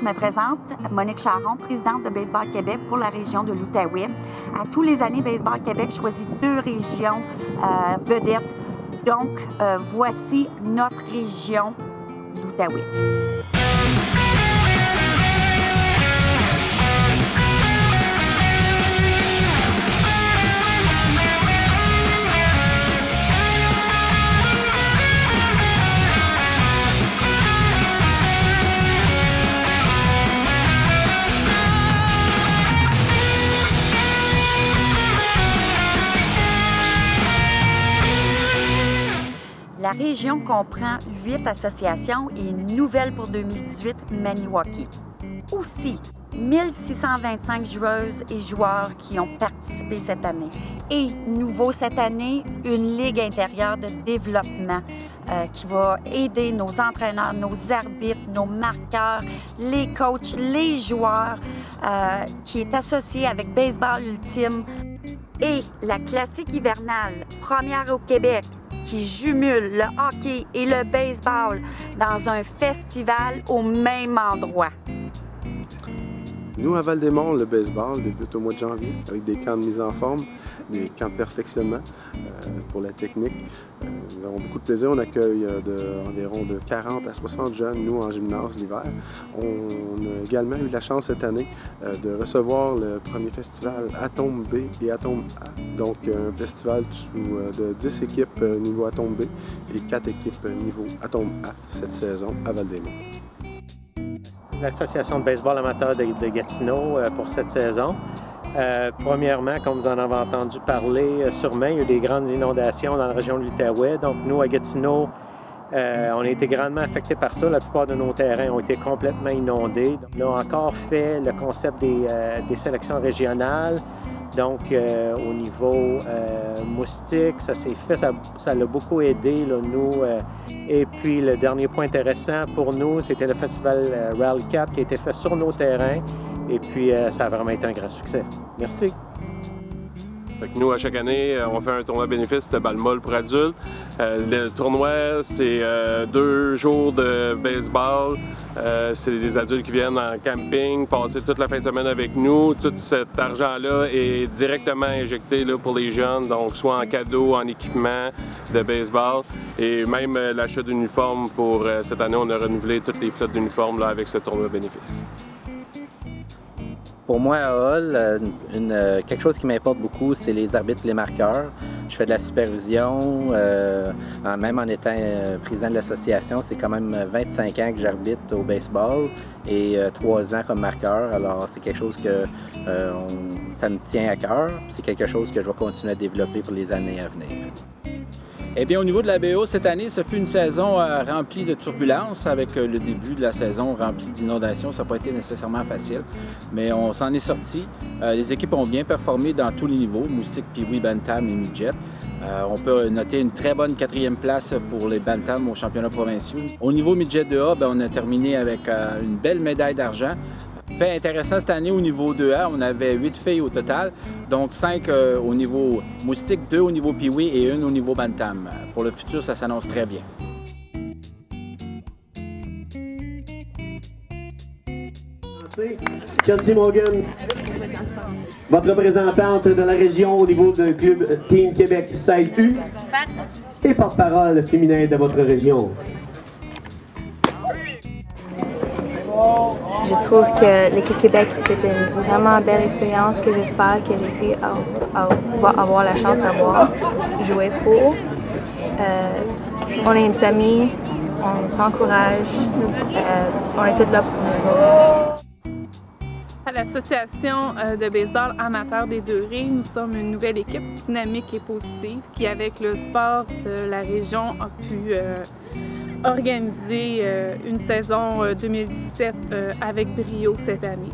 me présente, Monique Charon, présidente de Baseball Québec pour la région de l'Outaouais. À tous les années, Baseball Québec choisit 2 régions vedettes. Donc, voici notre région, l'Outaouais. La région comprend 8 associations et une nouvelle pour 2018, Maniwaki. Aussi, 1625 joueuses et joueurs qui ont participé cette année. Et nouveau cette année, une ligue intérieure de développement qui va aider nos entraîneurs, nos arbitres, nos marqueurs, les coachs, les joueurs, qui est associée avec Baseball Ultime et la classique hivernale, première au Québec, qui jumule le hockey et le baseball dans un festival au même endroit. Nous, à Val-des-Monts, le baseball débute au mois de janvier avec des camps de mise en forme, des camps de perfectionnement pour la technique. Nous avons beaucoup de plaisir. On accueille environ de 40 à 60 jeunes, nous, en gymnase l'hiver. On a également eu la chance cette année de recevoir le premier festival Atome B et Atome A. Donc, un festival de 10 équipes niveau Atome B et 4 équipes niveau Atome A cette saison à Val-des-Monts. L'Association de baseball amateur de Gatineau pour cette saison. Premièrement, comme vous en avez entendu parler, sûrement, il y a eu des grandes inondations dans la région de l'Outaouais. Donc, nous, à Gatineau, on a été grandement affectés par ça. La plupart de nos terrains ont été complètement inondés. On a encore fait le concept des sélections régionales. Donc, au niveau moustique, ça s'est fait, ça l'a beaucoup aidé, là, nous. Et puis, le dernier point intéressant pour nous, c'était le festival Rally Cap qui a été fait sur nos terrains. Et puis, ça a vraiment été un grand succès. Merci. Fait que nous, à chaque année, on fait un tournoi bénéfice de balle molle pour adultes. Le tournoi, c'est 2 jours de baseball. C'est des adultes qui viennent en camping, passer toute la fin de semaine avec nous. Tout cet argent-là est directement injecté là, pour les jeunes, donc soit en cadeau, en équipement de baseball. Et même l'achat d'uniformes pour cette année, on a renouvelé toutes les flottes d'uniformes avec ce tournoi bénéfice. Pour moi, à Hall, quelque chose qui m'importe beaucoup, c'est les arbitres et les marqueurs. Je fais de la supervision, même en étant président de l'association. C'est quand même 25 ans que j'arbitre au baseball et 3 ans comme marqueur. Alors, c'est quelque chose que ça me tient à cœur. C'est quelque chose que je vais continuer à développer pour les années à venir. Eh bien, au niveau de la BO, cette année, ce fut une saison remplie de turbulences avec le début de la saison remplie d'inondations. Ça n'a pas été nécessairement facile, mais on s'en est sorti. Les équipes ont bien performé dans tous les niveaux, Moustique, Pee-Wee, Bantam et Midget. On peut noter une très bonne 4e place pour les Bantam aux championnats provinciaux. Au niveau Midget 2A, on a terminé avec une belle médaille d'argent. Fait intéressant cette année au niveau 2A, on avait 8 filles au total, donc 5 au niveau moustique, 2 au niveau Pee-Wee et 1 au niveau Bantam. Pour le futur, ça s'annonce très bien. Chelsea Morgan, votre représentante de la région au niveau du club Team Québec Side U et porte-parole féminin de votre région. Je trouve que l'équipe Québec, c'était une vraiment belle expérience que j'espère que les filles vont avoir la chance d'avoir joué pour. On est une famille, on s'encourage, on est tous là pour nous autres. À l'Association de baseball amateur des Deux-Rives, nous sommes une nouvelle équipe dynamique et positive qui, avec le sport de la région, a pu organiser une saison 2017 avec brio cette année,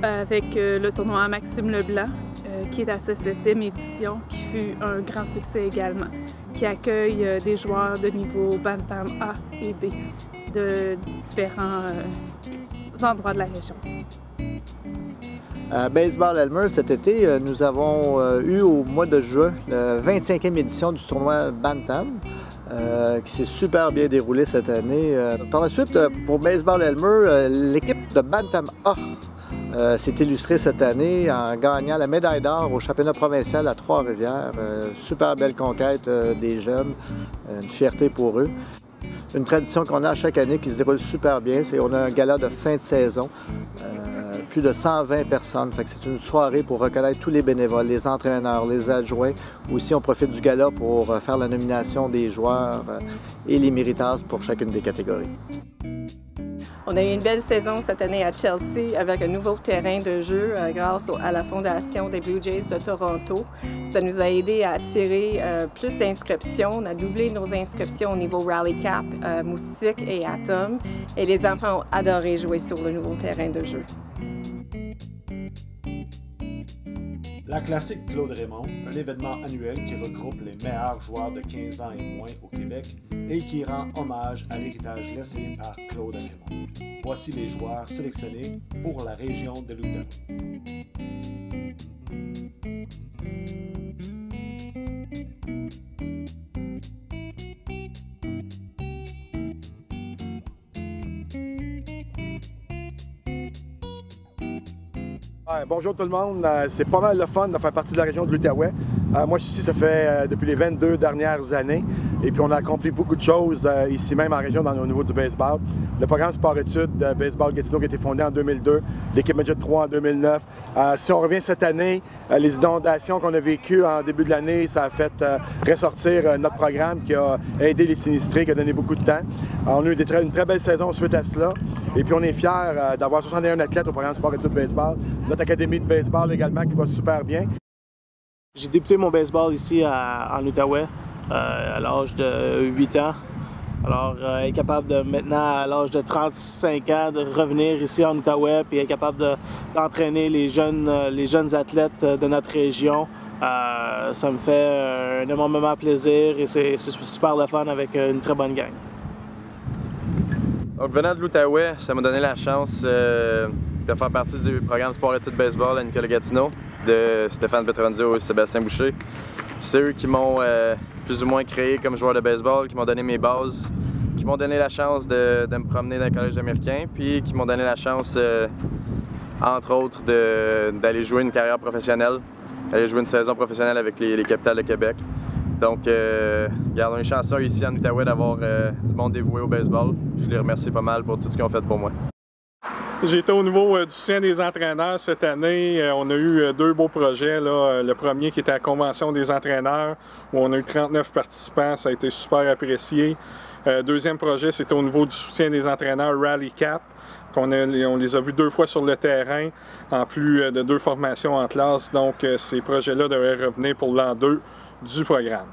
avec le tournoi Maxime Leblanc, qui est à sa 7e édition, qui fut un grand succès également, qui accueille des joueurs de niveau Bantam A et B de différents endroits de la région. À Baseball Elmer, cet été, nous avons eu au mois de juin la 25e édition du tournoi Bantam. qui s'est super bien déroulé cette année. Par la suite, pour Baseball Elmer, l'équipe de Bantam A s'est illustrée cette année en gagnant la médaille d'or au championnat provincial à Trois-Rivières. Super belle conquête des jeunes, une fierté pour eux. Une tradition qu'on a à chaque année qui se déroule super bien, c'est qu'on a un gala de fin de saison. Plus de 120 personnes. C'est une soirée pour reconnaître tous les bénévoles, les entraîneurs, les adjoints. Aussi, on profite du gala pour faire la nomination des joueurs et les méritas pour chacune des catégories. On a eu une belle saison cette année à Chelsea avec un nouveau terrain de jeu grâce à la fondation des Blue Jays de Toronto. Ça nous a aidé à attirer plus d'inscriptions. On a doublé nos inscriptions au niveau Rally Cap, Moustique et Atom. Et les enfants ont adoré jouer sur le nouveau terrain de jeu. La Classique Claude Raymond, un événement annuel qui regroupe les meilleurs joueurs de 15 ans et moins au Québec et qui rend hommage à l'héritage laissé par Claude Raymond. Voici les joueurs sélectionnés pour la région de l'Outaouais. Bonjour tout le monde, c'est pas mal le fun de faire partie de la région de l'Outaouais. Moi je suis ici, ça fait depuis les 22 dernières années et puis on a accompli beaucoup de choses ici même en région au niveau du baseball. Le programme sport-études de Baseball Gatineau qui a été fondé en 2002, l'équipe Midget 3 en 2009. Si on revient cette année, les inondations qu'on a vécues en début de l'année, ça a fait ressortir notre programme qui a aidé les sinistrés, qui a donné beaucoup de temps. On a eu une très belle saison suite à cela et puis on est fiers d'avoir 61 athlètes au programme sport-études baseball. Notre académie de baseball également qui va super bien. J'ai débuté mon baseball ici en Outaouais à l'âge de 8 ans. Alors, être capable de maintenant, à l'âge de 35 ans, de revenir ici en Outaouais et être capable d'entraîner les jeunes athlètes de notre région, ça me fait un énormément plaisir et c'est super le fun avec une très bonne gang. Donc, venant de l'Outaouais, ça m'a donné la chance de faire partie du programme sport-études baseball à Nicolas-Gatineau de Stéphane Petrondio et Sébastien Boucher. C'est eux qui m'ont plus ou moins créé comme joueur de baseball, qui m'ont donné mes bases, qui m'ont donné la chance de me promener dans le collège américain, puis qui m'ont donné la chance, entre autres, d'aller jouer une carrière professionnelle, d'aller jouer une saison professionnelle avec les Capitales de Québec. Donc, on est chanceux ici en Outaouais d'avoir du monde dévoué au baseball. Je les remercie pas mal pour tout ce qu'ils ont fait pour moi. J'ai été au niveau du soutien des entraîneurs cette année. On a eu deux beaux projets. Là. Le premier qui était la Convention des entraîneurs, où on a eu 39 participants. Ça a été super apprécié. Deuxième projet, c'était au niveau du soutien des entraîneurs Rally Cap. On les a vus 2 fois sur le terrain, en plus de 2 formations en classe. Donc, ces projets-là devraient revenir pour l'an 2 du programme.